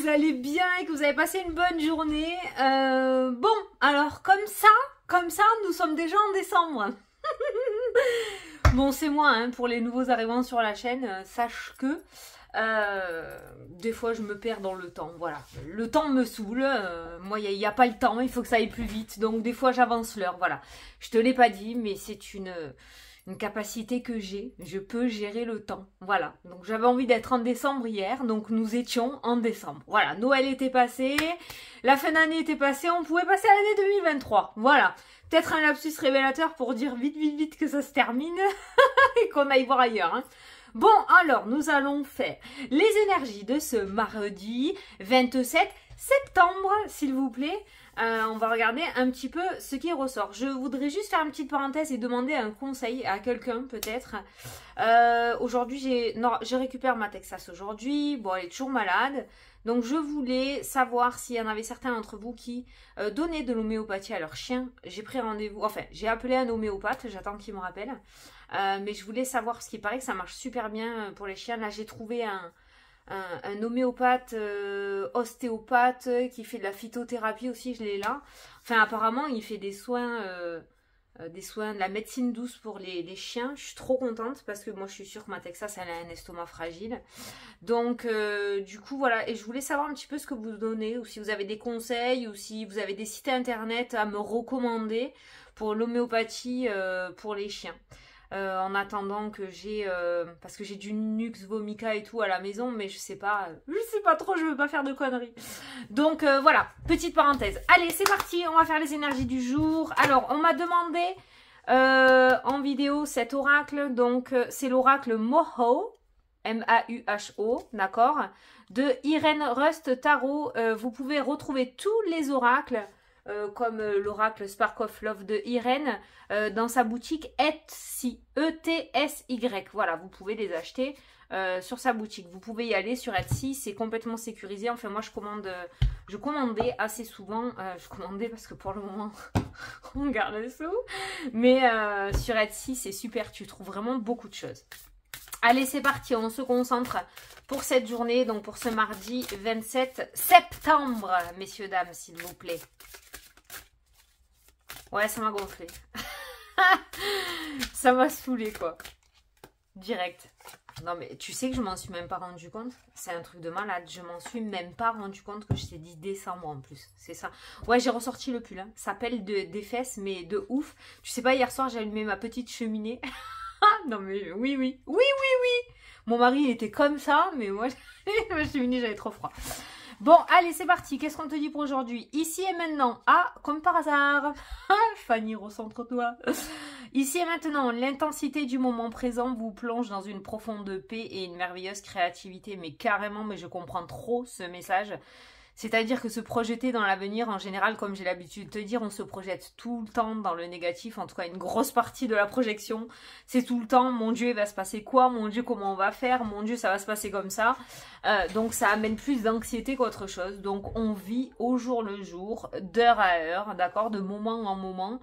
vous allez bien et que vous avez passé une bonne journée. Bon, alors comme ça, nous sommes déjà en décembre. Bon, c'est moi, hein, pour les nouveaux arrivants sur la chaîne, sache que des fois je me perds dans le temps, voilà. Le temps me saoule, moi il n'y a pas le temps, il faut que ça aille plus vite, donc des fois j'avance l'heure, voilà. Je te l'ai pas dit, mais c'est une capacité que j'ai, je peux gérer le temps, voilà. Donc j'avais envie d'être en décembre hier, donc nous étions en décembre, voilà. Noël était passé, la fin d'année était passée, on pouvait passer à l'année 2023, voilà. Peut-être un lapsus révélateur pour dire vite que ça se termine et qu'on aille voir ailleurs, hein. Bon, alors, nous allons faire les énergies de ce mardi 27 septembre, s'il vous plaît. On va regarder un petit peu ce qui ressort. Je voudrais juste faire une petite parenthèse et demander un conseil à quelqu'un, peut-être. Aujourd'hui, je récupère ma Texas aujourd'hui. Bon, elle est toujours malade. Donc, je voulais savoir s'il y en avait certains d'entre vous qui donnaient de l'homéopathie à leur chien. J'ai pris rendez-vous, enfin, j'ai appelé un homéopathe, j'attends qu'il me rappelle. Mais je voulais savoir, parce qu'il paraît que ça marche super bien pour les chiens. Là, j'ai trouvé un homéopathe, ostéopathe, qui fait de la phytothérapie aussi, je l'ai là. Enfin, apparemment, il fait des soins, de la médecine douce pour les chiens. Je suis trop contente parce que moi, je suis sûre que ma Texas, elle a un estomac fragile. Donc, du coup, voilà. Et je voulais savoir un petit peu ce que vous donnez, ou si vous avez des conseils, ou si vous avez des sites internet à me recommander pour l'homéopathie pour les chiens. En attendant que j'ai parce que j'ai du Nux vomica et tout à la maison, mais je sais pas trop, je veux pas faire de conneries. Donc voilà, petite parenthèse. Allez, c'est parti, on va faire les énergies du jour. Alors, on m'a demandé en vidéo cet oracle, donc c'est l'oracle Moho, M-A-U-H-O, d'accord, de Irène Rust Tarot. Vous pouvez retrouver tous les oracles comme l'oracle Spark of Love de Irène dans sa boutique Etsy, E-T-S-Y. Voilà, vous pouvez les acheter sur sa boutique. Vous pouvez y aller sur Etsy, c'est complètement sécurisé. Enfin, moi, je commandais assez souvent. Je commandais parce que pour le moment, on garde le sous. Mais sur Etsy, c'est super. Tu trouves vraiment beaucoup de choses. Allez, c'est parti. On se concentre pour cette journée, donc pour ce mardi 27 septembre, messieurs, dames, s'il vous plaît. Ouais, ça m'a gonflé. Ça m'a saoulé, quoi. Direct. Non, mais tu sais que je m'en suis même pas rendu compte. C'est un truc de malade. Je m'en suis même pas rendu compte que je t'ai dit décembre en plus. C'est ça. Ouais, j'ai ressorti le pull. Hein. Ça pèle des fesses, mais de ouf. Tu sais pas, hier soir, j'ai allumé ma petite cheminée. Non, mais oui. Mon mari, il était comme ça, mais moi, ma cheminée, j'avais trop froid. Bon, allez, c'est parti. Qu'est-ce qu'on te dit pour aujourd'hui? Ici et maintenant. Ah, comme par hasard. Fanny, recentre-toi. Ici et maintenant, l'intensité du moment présent vous plonge dans une profonde paix et une merveilleuse créativité. Mais carrément, mais je comprends trop ce message. C'est-à-dire que se projeter dans l'avenir, en général, comme j'ai l'habitude de te dire, on se projette tout le temps dans le négatif. En tout cas, une grosse partie de la projection, c'est tout le temps, mon Dieu, il va se passer quoi? Mon Dieu, comment on va faire? Mon Dieu, ça va se passer comme ça. Donc, ça amène plus d'anxiété qu'autre chose. Donc, on vit au jour le jour, d'heure à heure, d'accord? De moment en moment.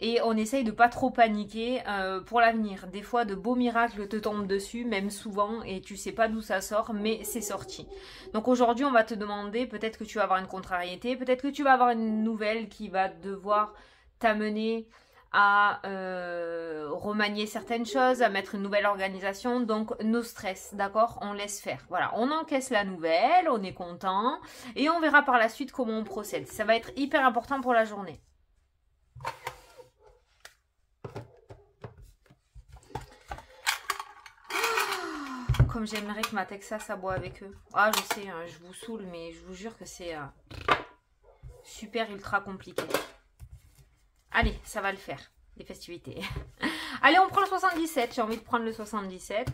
Et on essaye de pas trop paniquer pour l'avenir. Des fois, de beaux miracles te tombent dessus, même souvent, et tu sais pas d'où ça sort, mais c'est sorti. Donc, aujourd'hui, on va te demander, peut-être que tu vas avoir une contrariété, peut-être que tu vas avoir une nouvelle qui va devoir t'amener à remanier certaines choses, à mettre une nouvelle organisation. Donc, no stress, d'accord? On laisse faire. Voilà, on encaisse la nouvelle, on est content et on verra par la suite comment on procède. Ça va être hyper important pour la journée. Comme j'aimerais que ma Texas aboie avec eux. Ah, je sais, hein, je vous saoule, mais je vous jure que c'est super ultra compliqué. Allez, ça va le faire, les festivités. Allez, on prend le 77. J'ai envie de prendre le 77.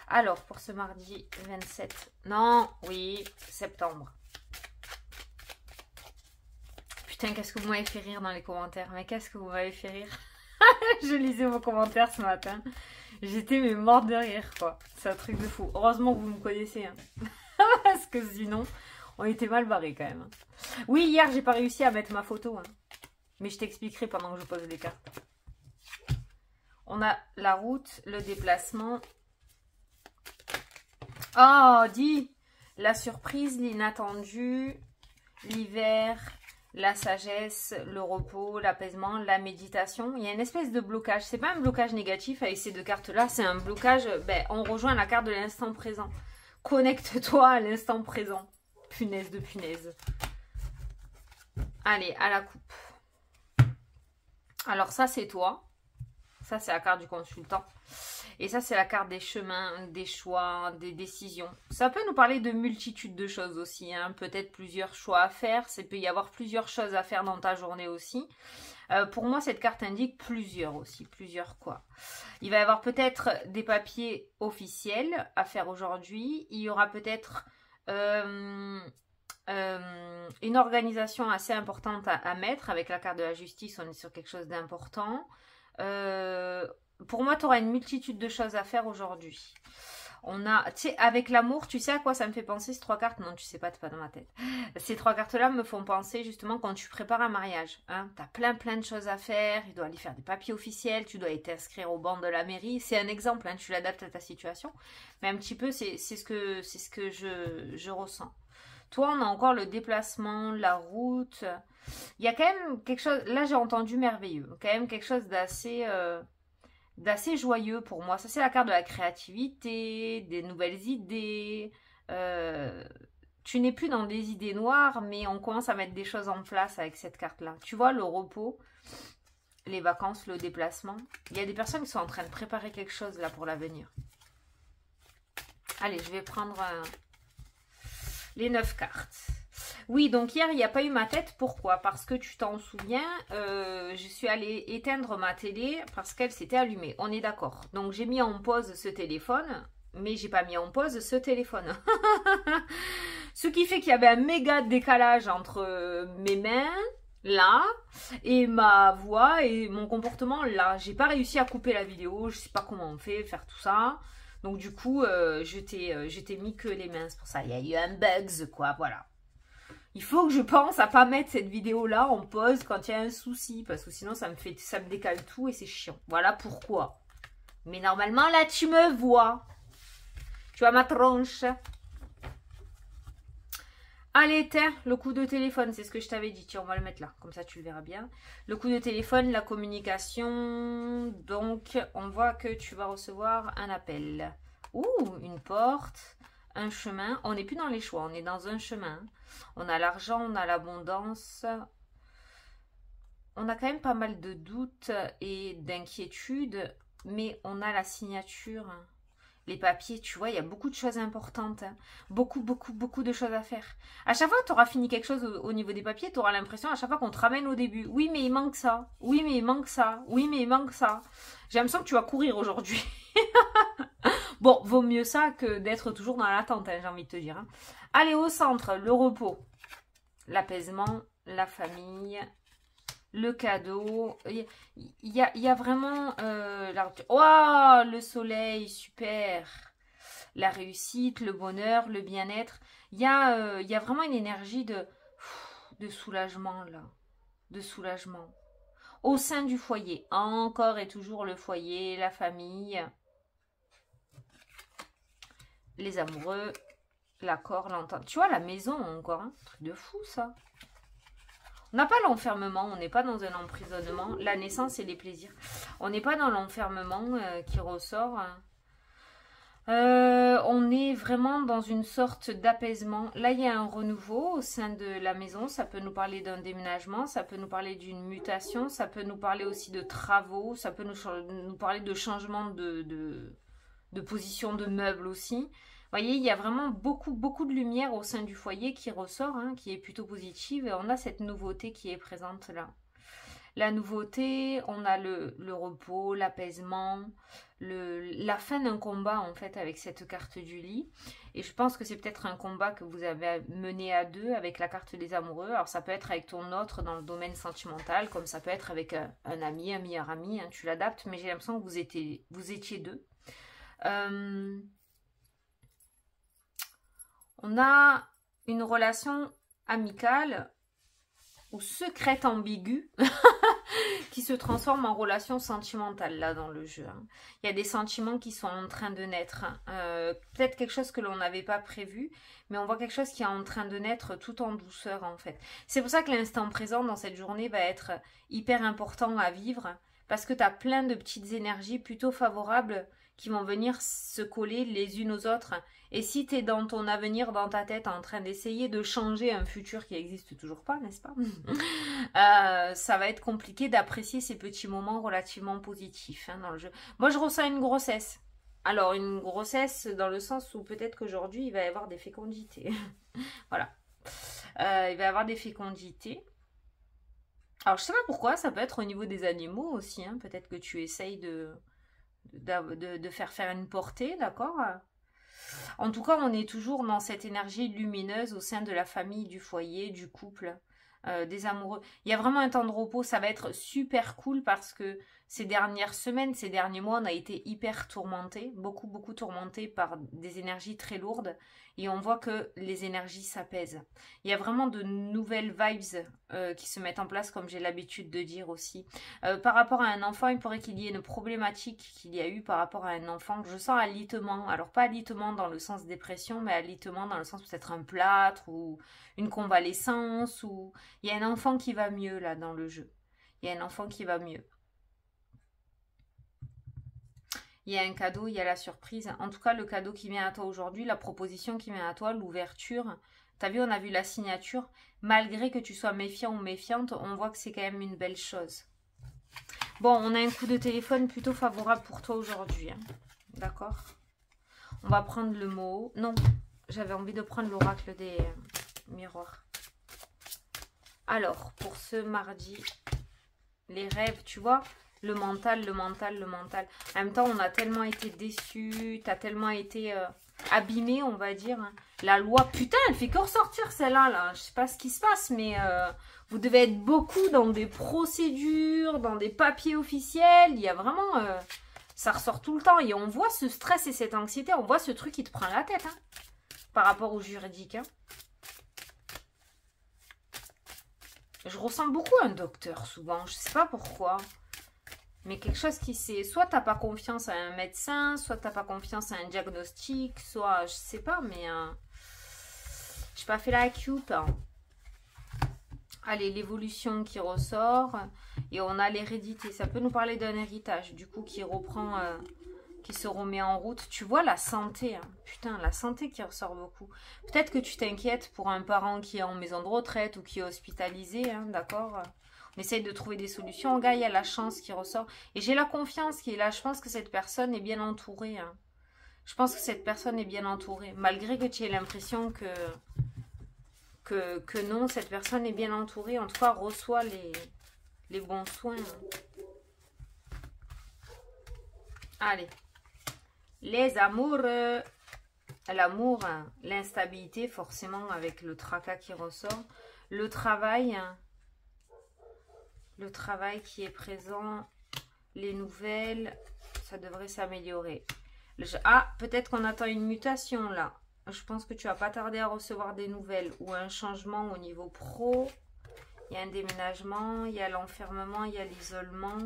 Alors, pour ce mardi 27... Non, oui, septembre. Putain, qu'est-ce que vous m'avez fait rire dans les commentaires. Mais qu'est-ce que vous m'avez fait rire. Je lisais vos commentaires ce matin. J'étais mais morte de rire, quoi. C'est un truc de fou. Heureusement que vous me connaissez. Hein. Parce que sinon, on était mal barrés quand même. Oui, hier, j'ai pas réussi à mettre ma photo. Hein. Mais je t'expliquerai pendant que je pose les cartes. On a la route, le déplacement. Oh, dis, la surprise, l'inattendu, l'hiver, la sagesse, le repos, l'apaisement, la méditation. Il y a une espèce de blocage. C'est pas un blocage négatif avec ces deux cartes-là, c'est un blocage, ben, on rejoint la carte de l'instant présent. Connecte-toi à l'instant présent. Punaise de punaise. Allez, à la coupe. Alors ça, c'est toi. Ça, c'est la carte du consultant. Et ça, c'est la carte des chemins, des choix, des décisions. Ça peut nous parler de multitude de choses aussi. Hein. Peut-être plusieurs choix à faire. Il peut y avoir plusieurs choses à faire dans ta journée aussi. Pour moi, cette carte indique plusieurs aussi. Plusieurs quoi. Il va y avoir peut-être des papiers officiels à faire aujourd'hui. Il y aura peut-être une organisation assez importante à mettre. Avec la carte de la justice, on est sur quelque chose d'important. Pour moi, tu auras une multitude de choses à faire aujourd'hui. On a, tu sais, avec l'amour, tu sais à quoi ça me fait penser ces trois cartes? Non, tu sais pas, t'es pas dans ma tête. Ces trois cartes-là me font penser justement quand tu prépares un mariage. Hein, tu as plein de choses à faire. Tu dois aller faire des papiers officiels. Tu dois aller t'inscrire au banc de la mairie. C'est un exemple, hein, tu l'adaptes à ta situation. Mais un petit peu, c'est ce que je ressens. Toi, on a encore le déplacement, la route. Il y a quand même quelque chose, là j'ai entendu merveilleux, quand même quelque chose d'assez joyeux pour moi. Ça c'est la carte de la créativité, des nouvelles idées. Tu n'es plus dans des idées noires, mais on commence à mettre des choses en place avec cette carte-là. Tu vois, le repos, les vacances, le déplacement. Il y a des personnes qui sont en train de préparer quelque chose là pour l'avenir. Allez, je vais prendre les 9 cartes. Oui, donc hier, il n'y a pas eu ma tête. Pourquoi? Parce que tu t'en souviens, je suis allée éteindre ma télé parce qu'elle s'était allumée. On est d'accord. Donc, j'ai mis en pause ce téléphone, mais j'ai pas mis en pause ce téléphone. Ce qui fait qu'il y avait un méga décalage entre mes mains, là, et ma voix et mon comportement, là. J'ai pas réussi à couper la vidéo. Je sais pas comment on fait, faire tout ça. Donc, du coup, je t'ai mis que les mains. C'est pour ça, il y a eu un bugs, quoi, voilà. Il faut que je pense à pas mettre cette vidéo-là en pause quand il y a un souci. Parce que sinon, ça me décale tout et c'est chiant. Voilà pourquoi. Mais normalement, là, tu me vois. Tu vois ma tronche. Allez, tiens, le coup de téléphone, c'est ce que je t'avais dit. Tiens, on va le mettre là. Comme ça, tu le verras bien. Le coup de téléphone, la communication. Donc, on voit que tu vas recevoir un appel. Ouh, une porte. Un chemin, on n'est plus dans les choix, on est dans un chemin. On a l'argent, on a l'abondance. On a quand même pas mal de doutes et d'inquiétudes, mais on a la signature, les papiers, tu vois, il y a beaucoup de choses importantes. Beaucoup de choses à faire. À chaque fois que tu auras fini quelque chose au niveau des papiers, tu auras l'impression à chaque fois qu'on te ramène au début. Oui, mais il manque ça. Oui, mais il manque ça. Oui, mais il manque ça. J'ai l'impression que tu vas courir aujourd'hui. Bon, vaut mieux ça que d'être toujours dans l'attente, hein, j'ai envie de te dire. Hein. Allez, au centre, le repos, l'apaisement, la famille, le cadeau. Il y a vraiment... oh, le soleil, super. La réussite, le bonheur, le bien-être. Il y a vraiment une énergie de soulagement, là. De soulagement. Au sein du foyer, encore et toujours le foyer, la famille... Les amoureux, l'accord, l'entente. Tu vois, la maison encore, hein, truc de fou ça. On n'a pas l'enfermement, on n'est pas dans un emprisonnement. La naissance et les plaisirs. On n'est pas dans l'enfermement qui ressort. On est vraiment dans une sorte d'apaisement. Là, il y a un renouveau au sein de la maison. Ça peut nous parler d'un déménagement, ça peut nous parler d'une mutation, ça peut nous parler aussi de travaux, ça peut nous parler de changement de position de meubles aussi. Vous voyez, il y a vraiment beaucoup de lumière au sein du foyer qui ressort, hein, qui est plutôt positive. Et on a cette nouveauté qui est présente là. La nouveauté, on a le repos, l'apaisement, la fin d'un combat en fait avec cette carte du lit. Et je pense que c'est peut-être un combat que vous avez mené à deux avec la carte des amoureux. Alors ça peut être avec ton autre dans le domaine sentimental, comme ça peut être avec un ami, un meilleur ami, hein, tu l'adaptes. Mais j'ai l'impression que vous étiez deux. On a une relation amicale ou secrète ambiguë qui se transforme en relation sentimentale là dans le jeu. Hein. Il y a des sentiments qui sont en train de naître. Hein. Peut-être quelque chose que l'on n'avait pas prévu, mais on voit quelque chose qui est en train de naître tout en douceur en fait. C'est pour ça que l'instant présent dans cette journée va être hyper important à vivre, parce que tu as plein de petites énergies plutôt favorables qui vont venir se coller les unes aux autres. Et si tu es dans ton avenir, dans ta tête, en train d'essayer de changer un futur qui n'existe toujours pas, n'est-ce pas, ça va être compliqué d'apprécier ces petits moments relativement positifs hein, dans le jeu. Moi, je ressens une grossesse. Alors, une grossesse dans le sens où peut-être qu'aujourd'hui, il va y avoir des fécondités. Voilà. Il va y avoir des fécondités. Alors, je sais pas pourquoi, ça peut être au niveau des animaux aussi. Hein. Peut-être que tu essayes de faire une portée, d'accord? En tout cas, on est toujours dans cette énergie lumineuse au sein de la famille, du foyer, du couple, des amoureux. Il y a vraiment un temps de repos, ça va être super cool parce que ces dernières semaines, ces derniers mois, on a été hyper tourmentés, beaucoup tourmentés par des énergies très lourdes et on voit que les énergies s'apaisent. Il y a vraiment de nouvelles vibes qui se mettent en place, comme j'ai l'habitude de dire aussi. Par rapport à un enfant, il pourrait qu'il y ait une problématique qu'il y a eu par rapport à un enfant. Je sens alitement, alors pas alitement dans le sens dépression, mais alitement dans le sens peut-être un plâtre ou une convalescence, ou il y a un enfant qui va mieux là dans le jeu. Il y a un enfant qui va mieux. Il y a un cadeau, il y a la surprise. En tout cas, le cadeau qui vient à toi aujourd'hui, la proposition qui vient à toi, l'ouverture. T'as vu, on a vu la signature. Malgré que tu sois méfiant ou méfiante, on voit que c'est quand même une belle chose. Bon, on a un coup de téléphone plutôt favorable pour toi aujourd'hui. Hein. D'accord? On va prendre le mot. Non, j'avais envie de prendre l'oracle des miroirs. Alors, pour ce mardi, les rêves, tu vois, le mental. En même temps, on a tellement été déçus, t'as tellement été abîmé, on va dire. Hein. La loi, putain, elle fait que ressortir celle-là, là. Je sais pas ce qui se passe, mais vous devez être beaucoup dans des procédures, dans des papiers officiels. Il y a vraiment... ça ressort tout le temps. Et on voit ce stress et cette anxiété, on voit ce truc qui te prend la tête, hein, par rapport au juridique. Hein. Je ressens beaucoup un docteur, souvent. Je sais pas pourquoi. Mais quelque chose qui c'est... Soit t'as pas confiance à un médecin, soit t'as pas confiance à un diagnostic, soit... Je sais pas, mais... j'ai pas fait la coupe. Hein. Allez, l'évolution qui ressort. Et on a l'hérédité. Ça peut nous parler d'un héritage, du coup, qui reprend... qui se remet en route. Tu vois la santé. Hein. Putain, la santé qui ressort beaucoup. Peut-être que tu t'inquiètes pour un parent qui est en maison de retraite ou qui est hospitalisé, hein, d'accord ? On essaye de trouver des solutions. Gars, il y a la chance qui ressort. Et j'ai la confiance qui est là. Je pense que cette personne est bien entourée. Hein. Je pense que cette personne est bien entourée. Malgré que tu aies l'impression que non, cette personne est bien entourée. En tout cas, reçoit les bons soins. Hein. Allez. Les amoureux. L'amour, hein. L'instabilité, forcément, avec le tracas qui ressort. Le travail... Hein. Le travail qui est présent, les nouvelles, ça devrait s'améliorer. Ah, peut-être qu'on attend une mutation là. Je pense que tu vas pas tarder à recevoir des nouvelles ou un changement au niveau pro. Il y a un déménagement, il y a l'enfermement, il y a l'isolement.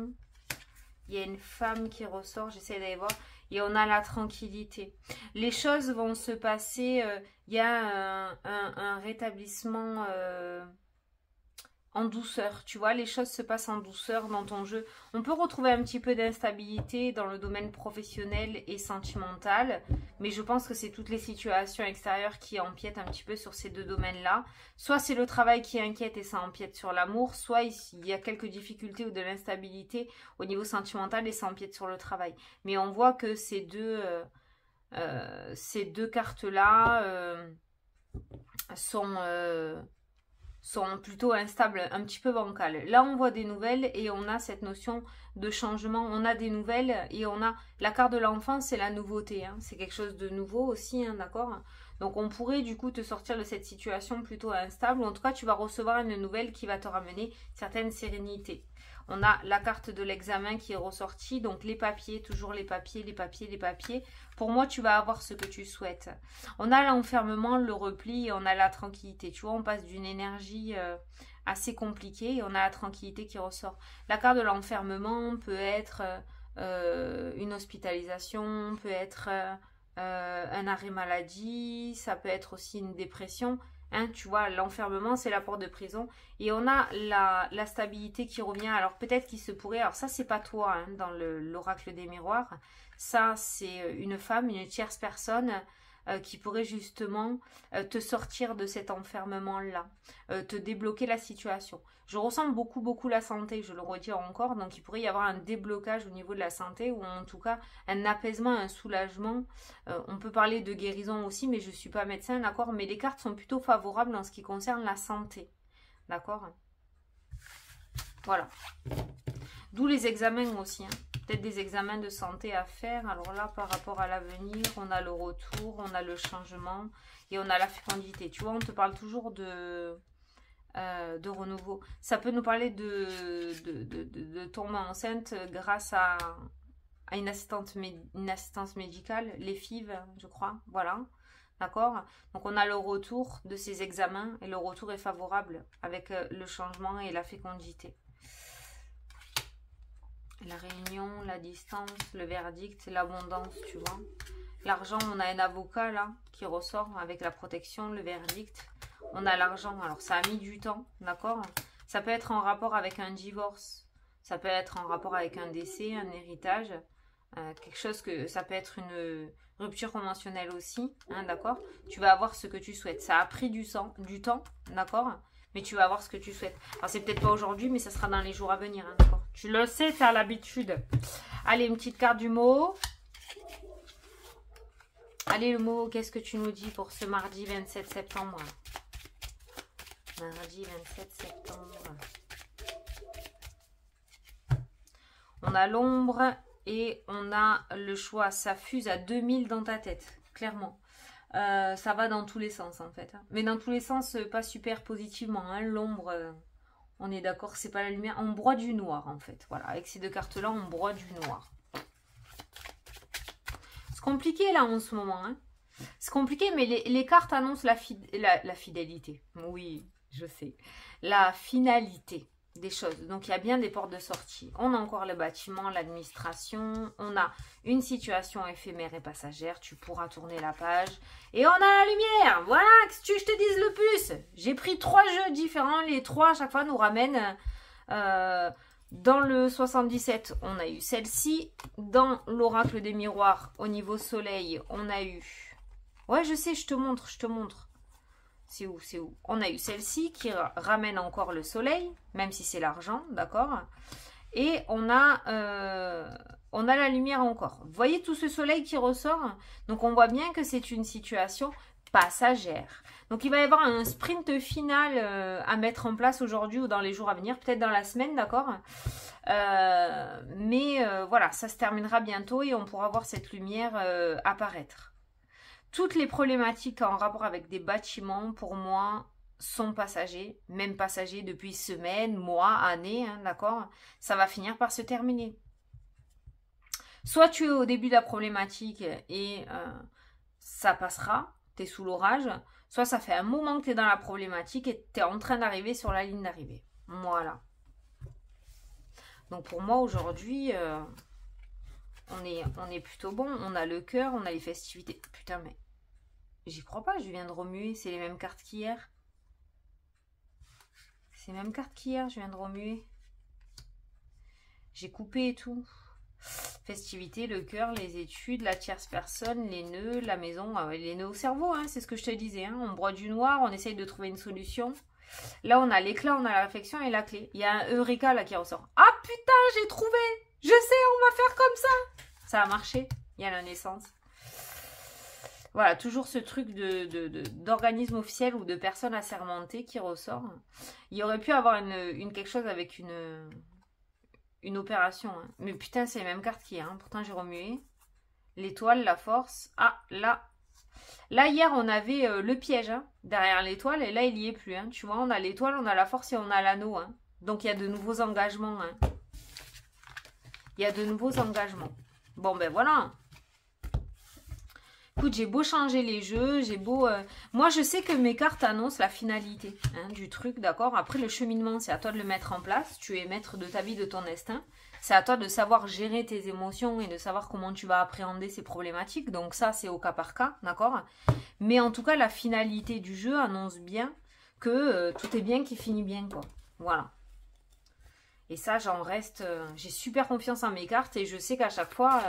Il y a une femme qui ressort, j'essaie d'aller voir. Et on a la tranquillité. Les choses vont se passer, il y a un rétablissement... en douceur, tu vois, les choses se passent en douceur dans ton jeu. On peut retrouver un petit peu d'instabilité dans le domaine professionnel et sentimental, mais je pense que c'est toutes les situations extérieures qui empiètent un petit peu sur ces deux domaines-là. Soit c'est le travail qui inquiète et ça empiète sur l'amour, soit il y a quelques difficultés ou de l'instabilité au niveau sentimental et ça empiète sur le travail. Mais on voit que ces deux cartes-là sont plutôt instables, un petit peu bancales. Là, on voit des nouvelles et on a cette notion de changement. On a des nouvelles et on a la carte de l'enfant, c'est la nouveauté. Hein. C'est quelque chose de nouveau aussi, hein, d'accord ? Donc, on pourrait du coup te sortir de cette situation plutôt instable. En tout cas, tu vas recevoir une nouvelle qui va te ramener certaine sérénité. On a la carte de l'examen qui est ressortie, donc les papiers, toujours les papiers. Pour moi, tu vas avoir ce que tu souhaites. On a l'enfermement, le repli et on a la tranquillité. Tu vois, on passe d'une énergie assez compliqué et on a la tranquillité qui ressort. La carte de l'enfermement peut être une hospitalisation, peut être un arrêt maladie, ça peut être aussi une dépression. Hein, tu vois, l'enfermement, c'est la porte de prison. Et on a la stabilité qui revient. Alors peut-être qu'il se pourrait... Alors ça, c'est pas toi hein, dans l'oracle des miroirs. Ça, c'est une femme, une tierce personne qui pourrait justement te sortir de cet enfermement-là, te débloquer la situation. Je ressens beaucoup, beaucoup la santé, je le redis encore, donc il pourrait y avoir un déblocage au niveau de la santé, ou en tout cas un apaisement, un soulagement. On peut parler de guérison aussi, mais je ne suis pas médecin, d'accord, mais les cartes sont plutôt favorables en ce qui concerne la santé, d'accord. Voilà. D'où les examens aussi, hein. Peut-être des examens de santé à faire. Alors là, par rapport à l'avenir, on a le retour, on a le changement et on a la fécondité. Tu vois, on te parle toujours de renouveau. Ça peut nous parler de tomber enceinte grâce à une assistance médicale, les FIV, je crois. Voilà, d'accord. Donc on a le retour de ces examens et le retour est favorable avec le changement et la fécondité. La réunion, la distance, le verdict, l'abondance, tu vois. L'argent, on a un avocat là qui ressort avec la protection, le verdict. On a l'argent, alors ça a mis du temps, d'accord. Ça peut être en rapport avec un divorce, ça peut être en rapport avec un décès, un héritage, quelque chose que ça peut être une rupture conventionnelle aussi, hein, d'accord. Tu vas avoir ce que tu souhaites. Ça a pris du temps, d'accord. Mais tu vas avoir ce que tu souhaites. Alors, c'est peut-être pas aujourd'hui, mais ça sera dans les jours à venir. Hein, d'accord. Tu le sais, tu as l'habitude. Allez, une petite carte du mot. Allez, le mot, qu'est-ce que tu nous dis pour ce mardi 27 septembre? Mardi 27 septembre. On a l'ombre et on a le choix. Ça fuse à 2000 dans ta tête, clairement. Ça va dans tous les sens en fait. Mais dans tous les sens, pas super positivement. Hein. L'ombre, on est d'accord, c'est pas la lumière. On broie du noir en fait. Voilà, avec ces deux cartes-là, on broie du noir. C'est compliqué là en ce moment. Hein. C'est compliqué, mais les cartes annoncent la fidélité. Oui, je sais. La finalité des choses. Donc, il y a bien des portes de sortie. On a encore le bâtiment, l'administration. On a une situation éphémère et passagère. Tu pourras tourner la page. Et on a la lumière. Voilà, que je te dise le plus. J'ai pris 3 jeux différents. Les 3, à chaque fois, nous ramènent... dans le 77, on a eu celle-ci. Dans l'oracle des miroirs, au niveau soleil, on a eu... Ouais, je sais, je te montre. C'est où? On a eu celle-ci qui ramène encore le soleil, même si c'est l'argent, d'accord. Et on a la lumière encore. Vous voyez tout ce soleil qui ressort? Donc on voit bien que c'est une situation passagère. Donc il va y avoir un sprint final à mettre en place aujourd'hui ou dans les jours à venir, peut-être dans la semaine, d'accord. Mais voilà, ça se terminera bientôt et on pourra voir cette lumière apparaître. Toutes les problématiques en rapport avec des bâtiments, pour moi, sont passagers, même passagers depuis semaines, mois, années, hein, d'accord. Ça va finir par se terminer. Soit tu es au début de la problématique et ça passera, tu es sous l'orage, soit ça fait un moment que tu es dans la problématique et tu es en train d'arriver sur la ligne d'arrivée. Voilà. Donc pour moi, aujourd'hui... on est plutôt bon, on a le cœur, on a les festivités. Putain, mais j'y crois pas, je viens de remuer, c'est les mêmes cartes qu'hier. C'est les mêmes cartes qu'hier, je viens de remuer. J'ai coupé et tout. Festivités, le cœur, les études, la tierce personne, les nœuds, la maison, les nœuds au cerveau, hein, c'est ce que je te disais. Hein. On broie du noir, on essaye de trouver une solution. Là, on a l'éclat, on a la réflexion et la clé. Il y a un Eureka là qui ressort. Ah putain, j'ai trouvé! Je sais, on va faire comme ça. Ça a marché. Il y a la naissance. Voilà, toujours ce truc d'organisme officiel ou de personne assermentée qui ressort. Il y aurait pu avoir quelque chose avec une opération. Hein. Mais putain, c'est les mêmes cartes qu'hier. Hein. Pourtant, j'ai remué. L'étoile, la force. Ah, là. Là, hier, on avait le piège hein, derrière l'étoile. Et là, il n'y est plus. Hein. Tu vois, on a l'étoile, on a la force et on a l'anneau. Hein. Donc, il y a de nouveaux engagements. Hein. Il y a de nouveaux engagements. Bon, ben voilà. Écoute, j'ai beau changer les jeux, j'ai beau... Moi, je sais que mes cartes annoncent la finalité hein, du truc, d'accord? Après, le cheminement, c'est à toi de le mettre en place. Tu es maître de ta vie, de ton destin. C'est à toi de savoir gérer tes émotions et de savoir comment tu vas appréhender ces problématiques. Donc ça, c'est au cas par cas, d'accord? Mais en tout cas, la finalité du jeu annonce bien que tout est bien qui finit bien, quoi. Voilà. Et ça, j'en reste... j'ai super confiance en mes cartes et je sais qu'à chaque fois...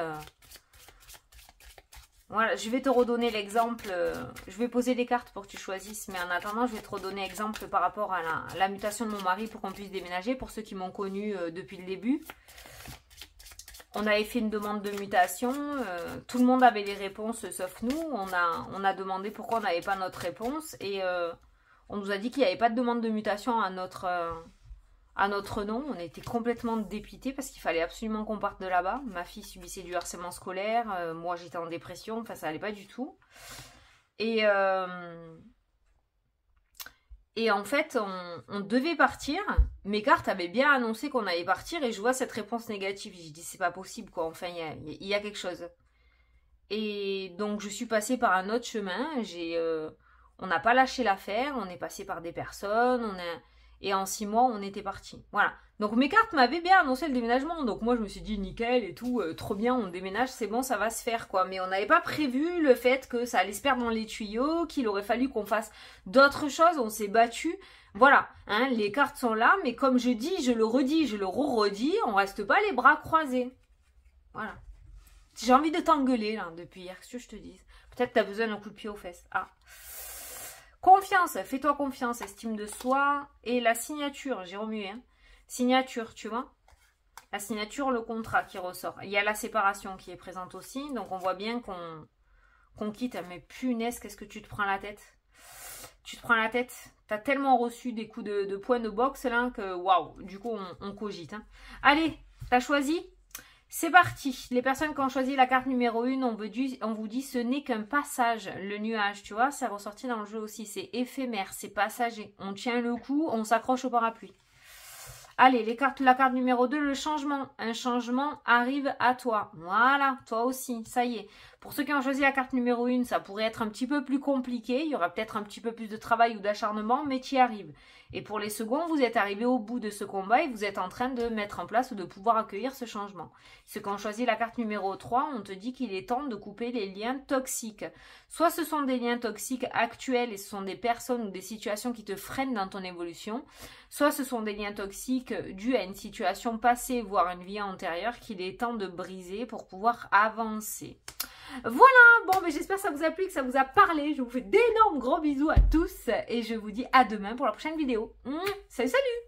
Voilà, je vais te redonner l'exemple, je vais poser des cartes pour que tu choisisses, mais en attendant, je vais te redonner l'exemple par rapport à la mutation de mon mari pour qu'on puisse déménager, pour ceux qui m'ont connu depuis le début. On avait fait une demande de mutation, tout le monde avait les réponses sauf nous, on a demandé pourquoi on n'avait pas notre réponse, et on nous a dit qu'il n'y avait pas de demande de mutation à notre nom. On était complètement dépités parce qu'il fallait absolument qu'on parte de là-bas. Ma fille subissait du harcèlement scolaire, moi j'étais en dépression, enfin ça allait pas du tout. Et en fait, on devait partir. Mes cartes avaient bien annoncé qu'on allait partir et je vois cette réponse négative. J'ai dit c'est pas possible quoi, enfin il y a quelque chose. Et donc je suis passée par un autre chemin, on n'a pas lâché l'affaire, on est passé par des personnes, et en 6 mois, on était parti. Voilà. Donc mes cartes m'avaient bien annoncé le déménagement. Donc moi, je me suis dit, nickel et tout, trop bien, on déménage, c'est bon, ça va se faire, quoi. Mais on n'avait pas prévu le fait que ça allait se perdre dans les tuyaux, qu'il aurait fallu qu'on fasse d'autres choses. On s'est battu. Voilà. Hein, les cartes sont là, mais comme je dis, je le redis, je le redis, on reste pas les bras croisés. Voilà. J'ai envie de t'engueuler, là, depuis hier, qu'est-ce que je te dis? Peut-être que tu as besoin d'un coup de pied aux fesses. Ah. Confiance, fais-toi confiance, estime de soi. Et la signature, j'ai remué. Hein. Signature, tu vois. La signature, le contrat qui ressort. Il y a la séparation qui est présente aussi. Donc on voit bien qu'on quitte. Mais punaise, qu'est-ce que tu te prends la tête? Tu te prends la tête. T'as tellement reçu des coups de poing de boxe là que waouh, du coup on cogite. Hein. Allez, t'as choisi? C'est parti. Les personnes qui ont choisi la carte numéro 1, on vous dit ce n'est qu'un passage. Le nuage, tu vois, ça ressorti dans le jeu aussi. C'est éphémère, c'est passager. On tient le coup, on s'accroche au parapluie. Allez, la carte numéro 2, le changement. Un changement arrive à toi. Voilà, toi aussi, ça y est. Pour ceux qui ont choisi la carte numéro 1, ça pourrait être un petit peu plus compliqué. Il y aura peut-être un petit peu plus de travail ou d'acharnement, mais tu y arrives. Et pour les seconds, vous êtes arrivés au bout de ce combat et vous êtes en train de mettre en place ou de pouvoir accueillir ce changement. Ceux qui ont choisi la carte numéro 3, on te dit qu'il est temps de couper les liens toxiques. Soit ce sont des liens toxiques actuels et ce sont des personnes ou des situations qui te freinent dans ton évolution, soit ce sont des liens toxiques dus à une situation passée, voire une vie antérieure qu'il est temps de briser pour pouvoir avancer. Voilà, bon, mais j'espère que ça vous a plu, que ça vous a parlé. Je vous fais d'énormes gros bisous à tous et je vous dis à demain pour la prochaine vidéo. Salut, salut!